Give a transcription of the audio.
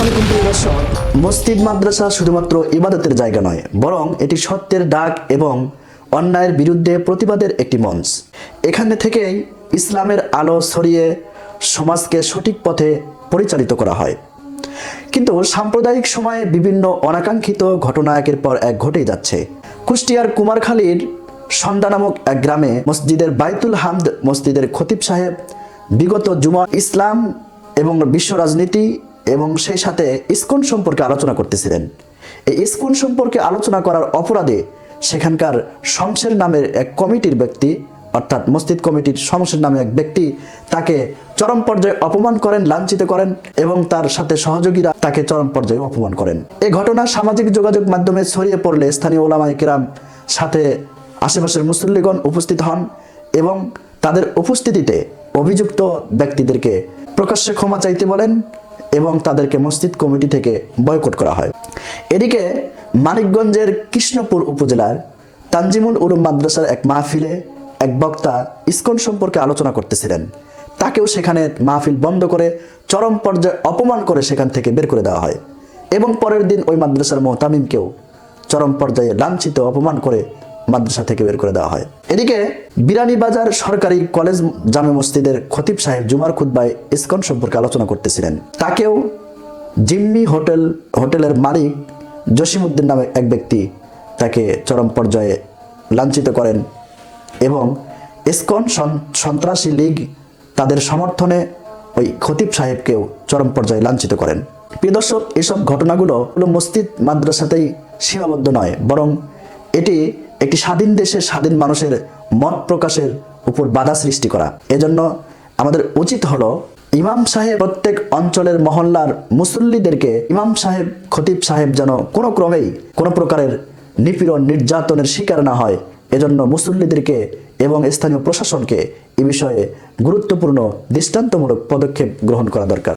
আসসালামু আলাইকুম প্রিয় দর্শক। মসজিদ মাদ্রাসা শুধুমাত্র ইবাদতের জায়গা নয়, বরং এটি সত্যের ডাক এবং অন্যায়ের বিরুদ্ধে প্রতিবাদের একটি মঞ্চ। এখানে থেকেই ইসলামের আলো ছড়িয়ে সমাজকে সঠিক পথে পরিচালিত করা হয়। কিন্তু সাম্প্রদায়িক সময়ে বিভিন্ন অনাকাঙ্ক্ষিত ঘটনা একের পর এক ঘটেই যাচ্ছে। কুষ্টিয়ার কুমারখালীর সন্ধ্যা নামক এক গ্রামে মসজিদের বাইতুল হামদ মসজিদের খতিব সাহেব বিগত জুমা ইসলাম এবং বিশ্ব রাজনীতি এবং সেই সাথে ইসকন সম্পর্কে আলোচনা করতেছিলেন। এই ইসকন সম্পর্কে আলোচনা করার অপরাধে সেখানকার শমশের নামের এক কমিটির ব্যক্তি, অর্থাৎ মসজিদ কমিটির শমশের নামে এক ব্যক্তি তাকে চরম পর্যায়ে অপমান করেন, লাঞ্ছিত করেন এবং তার সাথে সহযোগীরা তাকে চরম পর্যায়ে অপমান করেন। এই ঘটনা সামাজিক যোগাযোগ মাধ্যমে ছড়িয়ে পড়লে স্থানীয় ওলামায়ে কেরাম সাথে আশেপাশের মুসল্লিগণ উপস্থিত হন এবং তাদের উপস্থিতিতে অভিযুক্ত ব্যক্তিদেরকে প্রকাশ্যে ক্ষমা চাইতে বলেন এবং তাদেরকে মসজিদ কমিটি থেকে বয়কট করা হয়। এদিকে মানিকগঞ্জের কৃষ্ণপুর উপজেলার তানজিমুল উলুম মাদ্রাসার এক মাহফিলে এক বক্তা ইসকন সম্পর্কে আলোচনা করতেছিলেন। তাকেও সেখানে মাহফিল বন্ধ করে চরম পর্যায়ে অপমান করে সেখান থেকে বের করে দেওয়া হয় এবং পরের দিন ওই মাদ্রাসার মুতামিমকেও চরম পর্যায়ে লাঞ্ছিত অপমান করে মাদ্রাসা থেকে বের করে দেওয়া হয়। এদিকে বিরানীবাজার সরকারি কলেজ জামে মসজিদের খতিব সাহেব জুমার খুতবায় ইসকন সম্পর্কে আলোচনা করতেছিলেন। তাকেও জিম্মি হোটেলের মালিক জসিমউদ্দিন নামে এক ব্যক্তি তাকে চরম পর্যায়ে লাঞ্ছিত করেন এবং ইসকন সন্ত্রাসী লীগ তাদের সমর্থনে ওই খতিব সাহেবকেও চরম পর্যায়ে লাঞ্ছিত করেন। প্রিয় দর্শক, এসব ঘটনাগুলো মসজিদ মাদ্রাসাতেই সীমাবদ্ধ নয়, বরং এটি একটি স্বাধীন দেশে স্বাধীন মানুষের মত প্রকাশের উপর বাধা সৃষ্টি করা। এজন্য আমাদের উচিত হলো ইমাম সাহেব প্রত্যেক অঞ্চলের মহল্লার মুসল্লিদেরকে ইমাম সাহেব খতিব সাহেব যেন কোনো ক্রমেই কোনো প্রকারের নিপীড়ন নির্যাতনের শিকার না হয়, এজন্য মুসল্লিদেরকে এবং স্থানীয় প্রশাসনকে এ বিষয়ে গুরুত্বপূর্ণ দৃষ্টান্তমূলক পদক্ষেপ গ্রহণ করা দরকার।